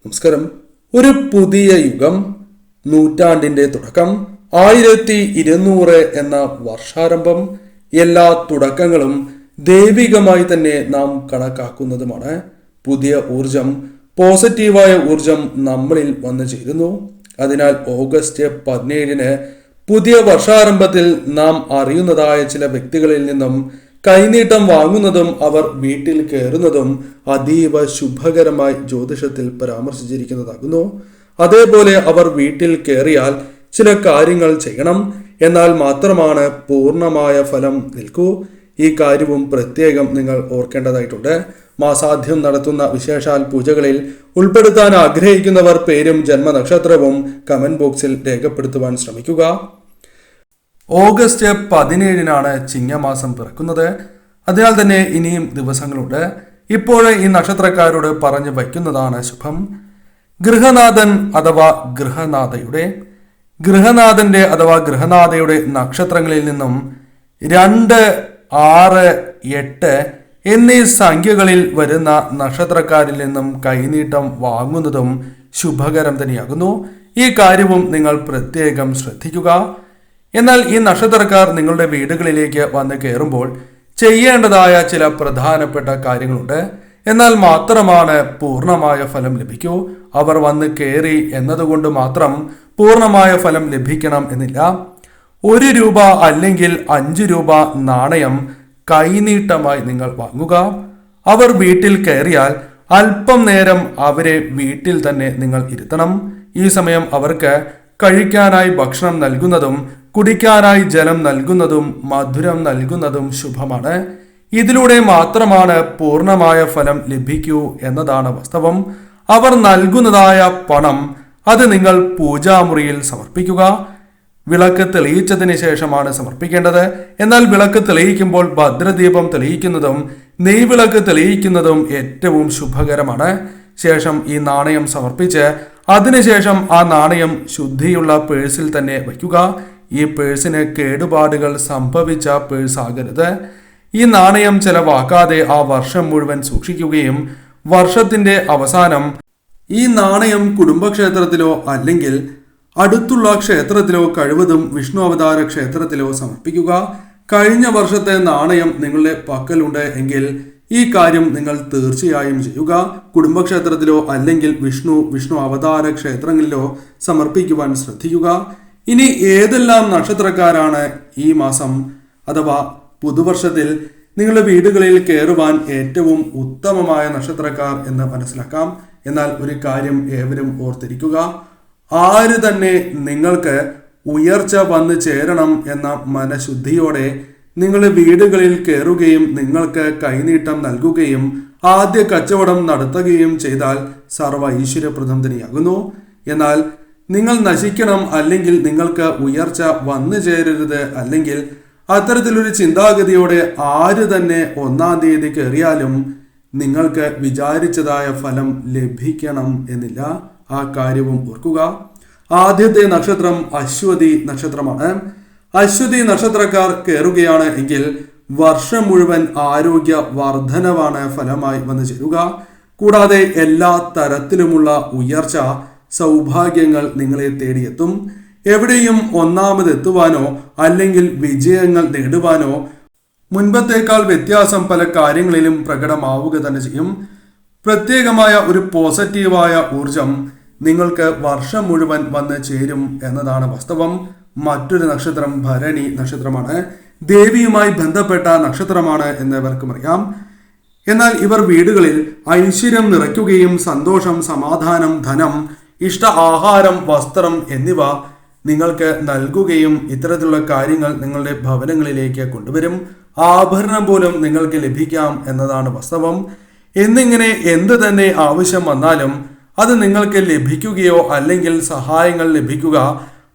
നമസ്കാരം. ഒരു പുതിയ യുഗം, നൂറ്റാണ്ടിന്റെ തുടക്കം, 1200 എന്ന വർഷാരംഭം. എല്ലാ തുടക്കങ്ങളും ദൈവികമായി തന്നെ നാം കണക്കാക്കുന്നതുമാണ്. പുതിയ ഊർജം, പോസിറ്റീവായ ഊർജം നമ്മളിൽ വന്നു ചേരുന്നു. അതിനാൽ ഓഗസ്റ്റ് 17 പുതിയ വർഷാരംഭത്തിൽ നാം അറിയുന്നതായ ചില വ്യക്തികളിൽ നിന്നും കൈനീട്ടം വാങ്ങുന്നതും അവർ വീട്ടിൽ കയറുന്നതും അതീവ ശുഭകരമായി ജ്യോതിഷത്തിൽ പരാമർശിച്ചിരിക്കുന്നതാകുന്നു. അതേപോലെ അവർ വീട്ടിൽ കയറിയാൽ ചില കാര്യങ്ങൾ ചെയ്യണം, എന്നാൽ മാത്രമാണ് പൂർണ്ണമായ ഫലം നിൽക്കൂ. ഈ കാര്യവും പ്രത്യേകം നിങ്ങൾ ഓർക്കേണ്ടതായിട്ടുണ്ട്. മാസാദ്യം നടത്തുന്ന വിശേഷാൽ പൂജകളിൽ ഉൾപ്പെടുത്താൻ ആഗ്രഹിക്കുന്നവർ പേരും ജന്മനക്ഷത്രവും കമന്റ് ബോക്സിൽ രേഖപ്പെടുത്തുവാൻ ശ്രമിക്കുക. ഓഗസ്റ്റ് 17 ചിങ്ങമാസം പിറക്കുന്നത്. അതിനാൽ തന്നെ ഇനിയും ദിവസങ്ങളുണ്ട്. ഇപ്പോഴേ ഈ നക്ഷത്രക്കാരോട് പറഞ്ഞു വയ്ക്കുന്നതാണ് ശുഭം. ഗൃഹനാഥൻ അഥവാ ഗൃഹനാഥയുടെ നക്ഷത്രങ്ങളിൽ നിന്നും 2, 6, 8 എന്നീ സംഖ്യകളിൽ വരുന്ന നക്ഷത്രക്കാരിൽ നിന്നും കൈനീട്ടം വാങ്ങുന്നതും ശുഭകരം തന്നെയാകുന്നു. ഈ കാര്യവും നിങ്ങൾ പ്രത്യേകം ശ്രദ്ധിക്കുക. എന്നാൽ ഈ നക്ഷത്രക്കാർ നിങ്ങളുടെ വീടുകളിലേക്ക് വന്ന് കയറുമ്പോൾ ചെയ്യേണ്ടതായ ചില പ്രധാനപ്പെട്ട കാര്യങ്ങളുണ്ട്. എന്നാൽ മാത്രമാണ് പൂർണ്ണമായ ഫലം ലഭിക്കൂ. അവർ വന്ന് കയറി എന്നതുകൊണ്ട് മാത്രം പൂർണ്ണമായ ഫലം ലഭിക്കണം എന്നില്ല. 1 രൂപ അല്ലെങ്കിൽ 5 രൂപ നാണയം കൈനീട്ടമായി നിങ്ങൾ വാങ്ങുക. അവർ വീട്ടിൽ കയറിയാൽ അല്പം നേരം അവരെ വീട്ടിൽ തന്നെ നിങ്ങൾ ഇരുത്തണം. ഈ സമയം അവർക്ക് കഴിക്കാനായി ഭക്ഷണം നൽകുന്നതും കുടിക്കാനായി ജലം നൽകുന്നതും മധുരം നൽകുന്നതും ശുഭമാണ്. ഇതിലൂടെ മാത്രമാണ് പൂർണ്ണമായ ഫലം ലഭിക്കൂ എന്നതാണ് വാസ്തവം. അവർ നൽകുന്നതായ പണം അത് നിങ്ങൾ പൂജാമുറിയിൽ സമർപ്പിക്കുക. വിളക്ക് തെളിയിച്ചതിന് ശേഷമാണ് സമർപ്പിക്കേണ്ടത്. എന്നാൽ വിളക്ക് തെളിയിക്കുമ്പോൾ ഭദ്രദീപം തെളിയിക്കുന്നതും നെയ്വിളക്ക് തെളിയിക്കുന്നതും ഏറ്റവും ശുഭകരമാണ്. ശേഷം ഈ നാണയം സമർപ്പിച്ച് അതിനുശേഷം ആ നാണയം ശുദ്ധിയുള്ള പേഴ്സിൽ തന്നെ വയ്ക്കുക. ഈ പേഴ്സിന് കേടുപാടുകൾ സംഭവിച്ച പേഴ്സ് ആകരുത്. ഈ നാണയം ചെലവാക്കാതെ ആ വർഷം മുഴുവൻ സൂക്ഷിക്കുകയും വർഷത്തിന്റെ അവസാനം ഈ നാണയം കുടുംബക്ഷേത്രത്തിലോ അല്ലെങ്കിൽ അടുത്തുള്ള ക്ഷേത്രത്തിലോ കഴിവതും വിഷ്ണു അവതാര ക്ഷേത്രത്തിലോ സമർപ്പിക്കുക. കഴിഞ്ഞ വർഷത്തെ നാണയം നിങ്ങളുടെ പക്കലുണ്ട് എങ്കിൽ ഈ കാര്യം നിങ്ങൾ തീർച്ചയായും ചെയ്യുക. കുടുംബക്ഷേത്രത്തിലോ അല്ലെങ്കിൽ വിഷ്ണു അവതാര ക്ഷേത്രങ്ങളിലോ സമർപ്പിക്കുവാൻ ശ്രദ്ധിക്കുക. ഇനി ഏതെല്ലാം നക്ഷത്രക്കാരാണ് ഈ മാസം അഥവാ പുതുവർഷത്തിൽ നിങ്ങളുടെ വീടുകളിൽ കയറുവാൻ ഏറ്റവും ഉത്തമമായ നക്ഷത്രക്കാർ എന്ന് മനസ്സിലാക്കാം. എന്നാൽ ഒരു കാര്യം ഏവരും ഓർത്തിരിക്കുക. ആര് തന്നെ നിങ്ങൾക്ക് ഉയർച്ച വന്നു ചേരണം എന്ന മനഃശുദ്ധിയോടെ നിങ്ങളുടെ വീടുകളിൽ കയറുകയും നിങ്ങൾക്ക് കൈനീട്ടം നൽകുകയും ആദ്യ കച്ചവടം നടത്തുകയും ചെയ്താൽ സർവ്വ ഐശ്വര്യപ്രദം തന്നെയാകുന്നു. എന്നാൽ നിങ്ങൾ നശിക്കണം, അല്ലെങ്കിൽ നിങ്ങൾക്ക് ഉയർച്ച വന്നു ചേരരുത്, അല്ലെങ്കിൽ അത്തരത്തിലൊരു ചിന്താഗതിയോടെ ആര് തന്നെ 1-ാം തീയതി കയറിയാലും നിങ്ങൾക്ക് വിചാരിച്ചതായ ഫലം ലഭിക്കണം എന്നില്ല. ആ കാര്യവും ഓർക്കുക. ആദ്യത്തെ നക്ഷത്രം അശ്വതി നക്ഷത്രമാണ്. അശ്വതി നക്ഷത്രക്കാർ കയറുകയാണ് എങ്കിൽ വർഷം മുഴുവൻ ആരോഗ്യ വർധനവാണ് ഫലമായി വന്നു ചേരുക. കൂടാതെ എല്ലാ തരത്തിലുമുള്ള ഉയർച്ച, സൗഭാഗ്യങ്ങൾ നിങ്ങളെ തേടിയെത്തും. എവിടെയും ഒന്നാമതെത്തുവാനോ അല്ലെങ്കിൽ വിജയങ്ങൾ നേടുവാനോ മുൻപത്തേക്കാൾ വ്യത്യാസം പല കാര്യങ്ങളിലും പ്രകടമാവുക തന്നെ ചെയ്യും. പ്രത്യേകമായ ഒരു പോസിറ്റീവായ ഊർജം നിങ്ങൾക്ക് വർഷം മുഴുവൻ വന്ന് ചേരും എന്നതാണ് വാസ്തവം. മറ്റൊരു നക്ഷത്രം ഭരണി നക്ഷത്രമാണ്. ദേവിയുമായി ബന്ധപ്പെട്ട നക്ഷത്രമാണ് എന്നിവർക്കും അറിയാം. എന്നാൽ ഇവർ വീടുകളിൽ ഐശ്വര്യം നിറയ്ക്കുകയും സന്തോഷം, സമാധാനം, ധനം, ഇഷ്ട ആഹാരം, വസ്ത്രം എന്നിവ നിങ്ങൾക്ക് നൽകുകയും ഇത്തരത്തിലുള്ള കാര്യങ്ങൾ നിങ്ങളുടെ ഭവനങ്ങളിലേക്ക് കൊണ്ടുവരും. ആഭരണം പോലും നിങ്ങൾക്ക് ലഭിക്കാം എന്നതാണ് വാസ്തവം. എന്നിങ്ങനെ എന്ത് തന്നെ ആവശ്യം വന്നാലും അത് നിങ്ങൾക്ക് ലഭിക്കുകയോ അല്ലെങ്കിൽ സഹായങ്ങൾ ലഭിക്കുക,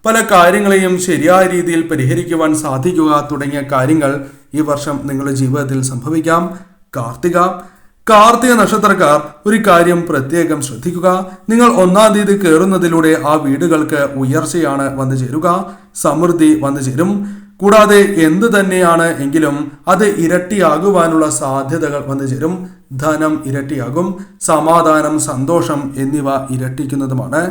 പല കാര്യങ്ങളെയും ശരിയായ രീതിയിൽ പരിഹരിക്കുവാൻ സാധിക്കുക തുടങ്ങിയ കാര്യങ്ങൾ ഈ വർഷം നിങ്ങളുടെ ജീവിതത്തിൽ സംഭവിക്കാം. കാർത്തിക നക്ഷത്രക്കാർ ഒരു കാര്യം പ്രത്യേകം ശ്രദ്ധിക്കുക. നിങ്ങൾ 1-ാം തീയതി കയറുന്നതിലൂടെ ആ വീടുകൾക്ക് ഉയർച്ചയാണ് വന്നു ചേരുക, സമൃദ്ധി വന്നു ചേരും. കൂടാതെ എന്ത് തന്നെയാണ് എങ്കിലും അത് ഇരട്ടിയാകുവാനുള്ള സാധ്യതകൾ വന്നു ചേരും. ധനം ഇരട്ടിയാകും, സമാധാനം, സന്തോഷം എന്നിവ ഇരട്ടിക്കുന്നതുമാണ്.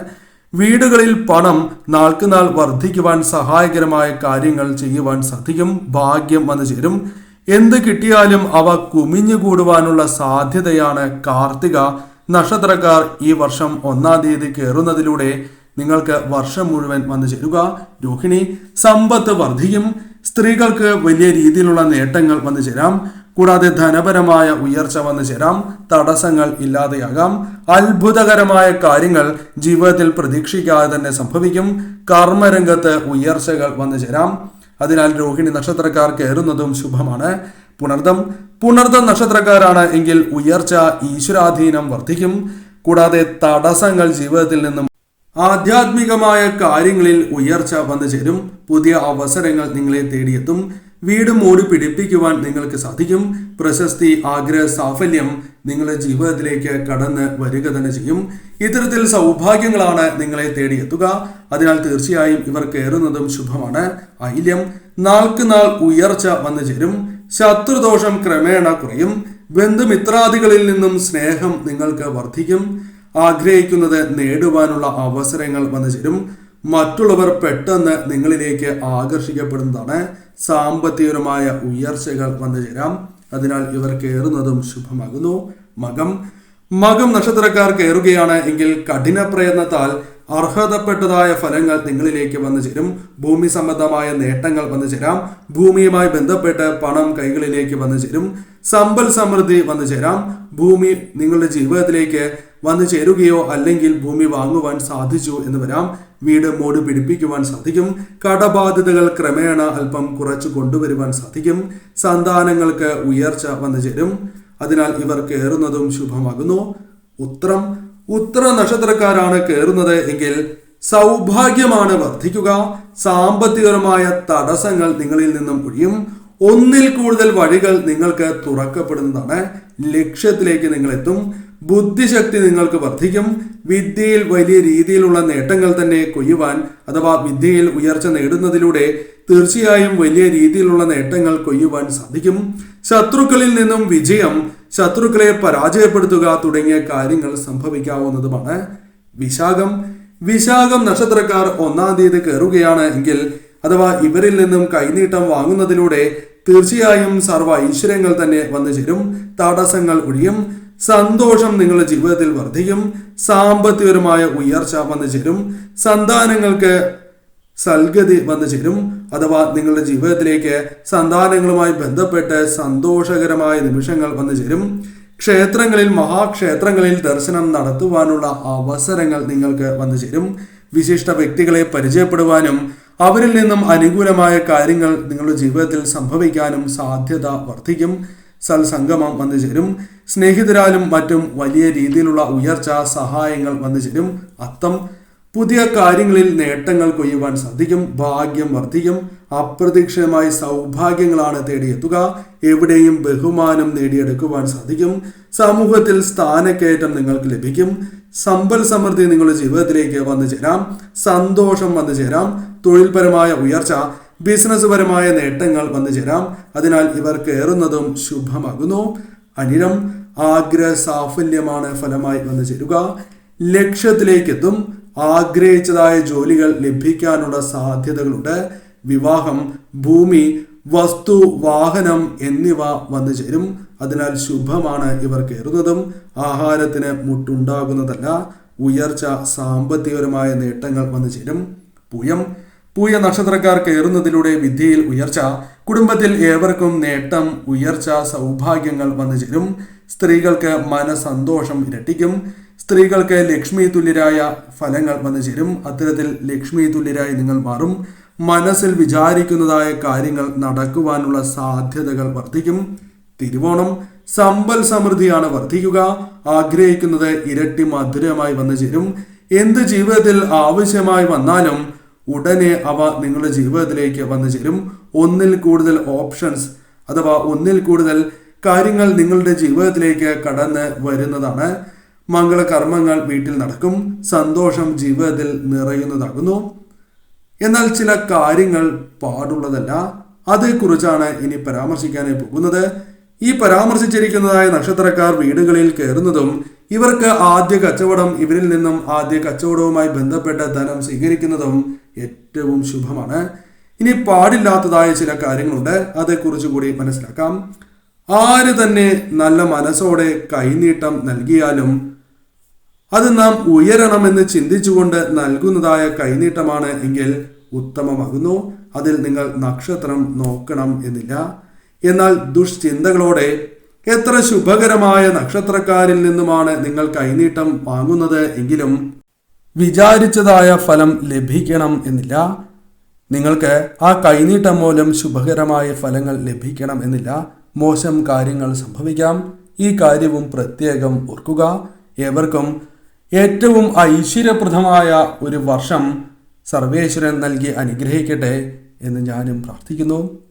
വീടുകളിൽ പണം നാൾക്കുനാൾ വർദ്ധിക്കുവാൻ സഹായകരമായ കാര്യങ്ങൾ ചെയ്യുവാൻ സാധിക്കും. ഭാഗ്യം വന്നു ചേരും. എന്ത് കിട്ടിയാലും അവ കുമിഞ്ഞുകൂടുവാനുള്ള സാധ്യതയാണ്. കാർത്തിക നക്ഷത്രക്കാർ ഈ വർഷം 1-ാം തീയതി കയറുന്നതിലൂടെ നിങ്ങൾക്ക് വർഷം മുഴുവൻ വന്നു ചേരുക. രോഹിണി സമ്പത്ത് വർദ്ധിക്കും. സ്ത്രീകൾക്ക് വലിയ രീതിയിലുള്ള നേട്ടങ്ങൾ വന്നു ചേരാം. കൂടാതെ ധനപരമായ ഉയർച്ച വന്നു ചേരാം. തടസ്സങ്ങൾ ഇല്ലാതെയാകാം. അത്ഭുതകരമായ കാര്യങ്ങൾ ജീവിതത്തിൽ പ്രതീക്ഷിക്കാതെ തന്നെ സംഭവിക്കും. കർമ്മരംഗത്ത് ഉയർച്ചകൾ വന്നു ചേരാം. അതിനാൽ രോഹിണി നക്ഷത്രക്കാർ കയറുന്നതും ശുഭമാണ്. പുണർദം നക്ഷത്രക്കാരാണ് എങ്കിൽ ഉയർച്ച, ഈശ്വരാധീനം വർദ്ധിക്കും. കൂടാതെ തടസ്സങ്ങൾ ജീവിതത്തിൽ നിന്നും ആധ്യാത്മികമായ കാര്യങ്ങളിൽ ഉയർച്ച വന്നു ചേരും. പുതിയ അവസരങ്ങൾ നിങ്ങളെ തേടിയെത്തും. വീട് മൂടി പിടിപ്പിക്കുവാൻ നിങ്ങൾക്ക് സാധിക്കും. പ്രശസ്തി, ആഗ്രഹ സാഫല്യം നിങ്ങളുടെ ജീവിതത്തിലേക്ക് കടന്ന് വരിക തന്നെ ചെയ്യും. ഇത്തരത്തിൽ സൗഭാഗ്യങ്ങളാണ് നിങ്ങളെ തേടിയെത്തുക. അതിനാൽ തീർച്ചയായും ഇവർ കയറുന്നതും ശുഭമാണ്. ഐല്യം നാൾക്കുനാൾ ഉയർച്ച വന്നു ചേരും. ശത്രുദോഷം ക്രമേണ കുറയും. ബന്ധുമിത്രാദികളിൽ നിന്നും സ്നേഹം നിങ്ങൾക്ക് വർദ്ധിക്കും. ആഗ്രഹിക്കുന്നത് നേടുവാനുള്ള അവസരങ്ങൾ വന്നു ചേരും. മറ്റുള്ളവർ പെട്ടെന്ന് നിങ്ങളിലേക്ക് ആകർഷിക്കപ്പെടുന്നതാണ്. സാമ്പത്തികപരമായ ഉയർച്ചകൾ വന്നു ചേരാം. അതിനാൽ ഇവർ കയറുന്നതും ശുഭമാകുന്നു. മകം നക്ഷത്രക്കാർ കയറുകയാണ് എങ്കിൽ കഠിന പ്രയത്നത്താൽ അർഹതപ്പെട്ടതായ ഫലങ്ങൾ നിങ്ങളിലേക്ക് വന്നു ചേരും. ഭൂമി സംബന്ധമായ നേട്ടങ്ങൾ വന്നു ചേരാം. ഭൂമിയുമായി ബന്ധപ്പെട്ട് പണം കൈകളിലേക്ക് വന്നു ചേരും. സമ്പൽ സമൃദ്ധി വന്നു ചേരാം. ഭൂമി നിങ്ങളുടെ ജീവിതത്തിലേക്ക് വന്നു ചേരുകയോ അല്ലെങ്കിൽ ഭൂമി വാങ്ങുവാൻ സാധിച്ചു എന്ന് വരാം. വീട് മൂടി പിടിപ്പിക്കുവാൻ സാധിക്കും. കടബാധ്യതകൾ ക്രമേണ അല്പം കുറച്ചു കൊണ്ടുവരുവാൻ സാധിക്കും. സന്താനങ്ങൾക്ക് ഉയർച്ച വന്നു ചേരും. അതിനാൽ ഇവർ കയറുന്നതും ശുഭമാകുന്നു. ഉത്തര നക്ഷത്രക്കാരാണ് കയറുന്നത് എങ്കിൽ സൗഭാഗ്യമാണ് വർദ്ധിക്കുക. സാമ്പത്തികപരമായ തടസ്സങ്ങൾ നിങ്ങളിൽ നിന്നും ഒഴിയും. ഒന്നിൽ കൂടുതൽ വഴികൾ നിങ്ങൾക്ക് തുറക്കപ്പെടുന്നതാണ്. ലക്ഷ്യത്തിലേക്ക് നിങ്ങൾ എത്തും. ബുദ്ധിശക്തി നിങ്ങൾക്ക് വർദ്ധിക്കും. വിദ്യയിൽ വലിയ രീതിയിലുള്ള നേട്ടങ്ങൾ തന്നെ കൊയ്യുവാൻ അഥവാ വിദ്യയിൽ ഉയർച്ച നേടുന്നതിലൂടെ തീർച്ചയായും വലിയ രീതിയിലുള്ള നേട്ടങ്ങൾ കൊയ്യുവാൻ സാധിക്കും. ശത്രുക്കളിൽ നിന്നും വിജയം, ശത്രുക്കളെ പരാജയപ്പെടുത്തുക തുടങ്ങിയ കാര്യങ്ങൾ സംഭവിക്കാവുന്നതുമാണ്. വിശാഖം നക്ഷത്രക്കാർ 1-ാം തീയതി കയറുകയാണ് എങ്കിൽ അഥവാ ഇവരിൽ നിന്നും കൈനീട്ടം വാങ്ങുന്നതിലൂടെ തീർച്ചയായും സർവ്വ ഐശ്വര്യങ്ങൾ തന്നെ വന്നു ചേരും. തടസ്സങ്ങൾ ഒഴിയും. സന്തോഷം നിങ്ങളുടെ ജീവിതത്തിൽ വർദ്ധിക്കും. സാമ്പത്തികപരമായ ഉയർച്ച വന്നു ചേരും. സന്താനങ്ങൾക്ക് സൽഗതി വന്നു ചേരും. അഥവാ നിങ്ങളുടെ ജീവിതത്തിലേക്ക് സന്താനങ്ങളുമായി ബന്ധപ്പെട്ട് സന്തോഷകരമായ നിമിഷങ്ങൾ വന്നു ചേരും. മഹാക്ഷേത്രങ്ങളിൽ ദർശനം നടത്തുവാനുള്ള അവസരങ്ങൾ നിങ്ങൾക്ക് വന്നു ചേരും. വിശിഷ്ട വ്യക്തികളെ പരിചയപ്പെടുവാനും അവരിൽ നിന്നും അനുകൂലമായ കാര്യങ്ങൾ നിങ്ങളുടെ ജീവിതത്തിൽ സംഭവിക്കാനും സാധ്യത വർദ്ധിക്കും. സൽസംഗമം വന്നു ചേരും. സ്നേഹിതരാലും മറ്റും വലിയ രീതിയിലുള്ള ഉയർച്ച, സഹായങ്ങൾ വന്നു ചേരും. പുതിയ കാര്യങ്ങളിൽ നേട്ടങ്ങൾ കൊയ്യുവാൻ സാധിക്കും. ഭാഗ്യം വർദ്ധിക്കും. അപ്രതീക്ഷിതമായ സൗഭാഗ്യങ്ങളാണ് തേടിയെത്തുക. എവിടെയും ബഹുമാനം നേടിയെടുക്കുവാൻ സാധിക്കും. സമൂഹത്തിൽ സ്ഥാനക്കയറ്റം നിങ്ങൾക്ക് ലഭിക്കും. സമ്പൽ സമൃദ്ധി നിങ്ങളുടെ ജീവിതത്തിലേക്ക് വന്നു ചേരാം. സന്തോഷം വന്നു ചേരാം. തൊഴിൽപരമായ ഉയർച്ച, ബിസിനസ് പരമായ നേട്ടങ്ങൾ വന്നു ചേരാം. അതിനാൽ ഇവർ കയറുന്നതും ശുഭമാകുന്നു. അനിഴം ആഗ്രഹ സാഫല്യമാണ് ഫലമായി വന്നു ചേരുക. ലക്ഷ്യത്തിലേക്കെത്തും. ആഗ്രഹിച്ചതായ ജോലികൾ ലഭിക്കാനുള്ള സാധ്യതകളുണ്ട്. വിവാഹം, ഭൂമി, വസ്തു, വാഹനം എന്നിവ വന്നു ചേരും. അതിനാൽ ശുഭമാണ് ഇവർ കയറുന്നതും. ആഹാരത്തിന് മുട്ടുണ്ടാകുന്നതല്ല. ഉയർച്ച, സാമ്പത്തികപരമായ നേട്ടങ്ങൾ വന്നു ചേരും. പൂയ നക്ഷത്രക്കാർ കയറുന്നതിലൂടെ വിദ്യയിൽ ഉയർച്ച, കുടുംബത്തിൽ ഏവർക്കും നേട്ടം, ഉയർച്ച, സൗഭാഗ്യങ്ങൾ വന്നു ചേരും. സ്ത്രീകൾക്ക് മനസന്തോഷം ഇരട്ടിക്കും. സ്ത്രീകൾക്ക് ലക്ഷ്മി തുല്യരായ ഫലങ്ങൾ വന്നു ചേരും. അത്തരത്തിൽ ലക്ഷ്മി തുല്യരായി നിങ്ങൾ മാറും. മനസ്സിൽ വിചാരിക്കുന്നതായ കാര്യങ്ങൾ നടക്കുവാനുള്ള സാധ്യതകൾ വർദ്ധിക്കും. തിരുവോണം സമ്പൽ സമൃദ്ധിയാണ് വർദ്ധിക്കുക. ആഗ്രഹിക്കുന്നത് ഇരട്ടി മധുരമായി വന്നു ചേരും. എന്ത് ജീവിതത്തിൽ ആവശ്യമായി വന്നാലും ഉടനെ അവ നിങ്ങളുടെ ജീവിതത്തിലേക്ക് വന്നു ചേരും. ഒന്നിൽ കൂടുതൽ ഓപ്ഷൻസ് അഥവാ ഒന്നിൽ കൂടുതൽ കാര്യങ്ങൾ നിങ്ങളുടെ ജീവിതത്തിലേക്ക് കടന്ന് വരുന്നതാണ്. മംഗളകർമ്മങ്ങൾ വീട്ടിൽ നടക്കും. സന്തോഷം ജീവിതത്തിൽ നിറയുന്നതാകുന്നു. എന്നാൽ ചില കാര്യങ്ങൾ പാടുള്ളതല്ല. അതേക്കുറിച്ചാണ് ഇനി പരാമർശിക്കാനായി പോകുന്നത്. ഈ പരാമർശിച്ചിരിക്കുന്നതായ നക്ഷത്രക്കാർ വീടുകളിൽ കയറുന്നതും ഇവർക്ക് ആദ്യ കച്ചവടം, ഇവരിൽ നിന്നും ആദ്യ കച്ചവടവുമായി ബന്ധപ്പെട്ട ധനം സ്വീകരിക്കുന്നതും ഏറ്റവും ശുഭമാണ്. ഇനി പാടില്ലാത്തതായ ചില കാര്യങ്ങളുണ്ട്, അതേക്കുറിച്ച് കൂടി മനസ്സിലാക്കാം. ആര് തന്നെ നല്ല മനസ്സോടെ കൈനീട്ടം നൽകിയാലും അത് നാം ഉയരണമെന്ന് ചിന്തിച്ചുകൊണ്ട് നൽകുന്നതായ കൈനീട്ടമാണ് എങ്കിൽ ഉത്തമമാകുന്നു. അതിൽ നിങ്ങൾ നക്ഷത്രം നോക്കണം എന്നില്ല. എന്നാൽ ദുഷ്ചിന്തകളോടെ എത്ര ശുഭകരമായ നക്ഷത്രക്കാരിൽ നിന്നുമാണ് നിങ്ങൾ കൈനീട്ടം വാങ്ങുന്നത് എങ്കിലും വിചാരിച്ചതായ ഫലം ലഭിക്കണം എന്നില്ല. നിങ്ങൾക്ക് ആ കൈനീട്ടം മൂലം ശുഭകരമായ ഫലങ്ങൾ ലഭിക്കണം എന്നില്ല. മോശം കാര്യങ്ങൾ സംഭവിക്കാം. ഈ കാര്യവും പ്രത്യേകം ഓർക്കുക. ഏവർക്കും ഏറ്റവും ഐശ്വര്യപ്രദമായ ഒരു വർഷം സർവേശ്വരൻ നൽകി അനുഗ്രഹിക്കട്ടെ എന്ന് ഞാനും പ്രാർത്ഥിക്കുന്നു.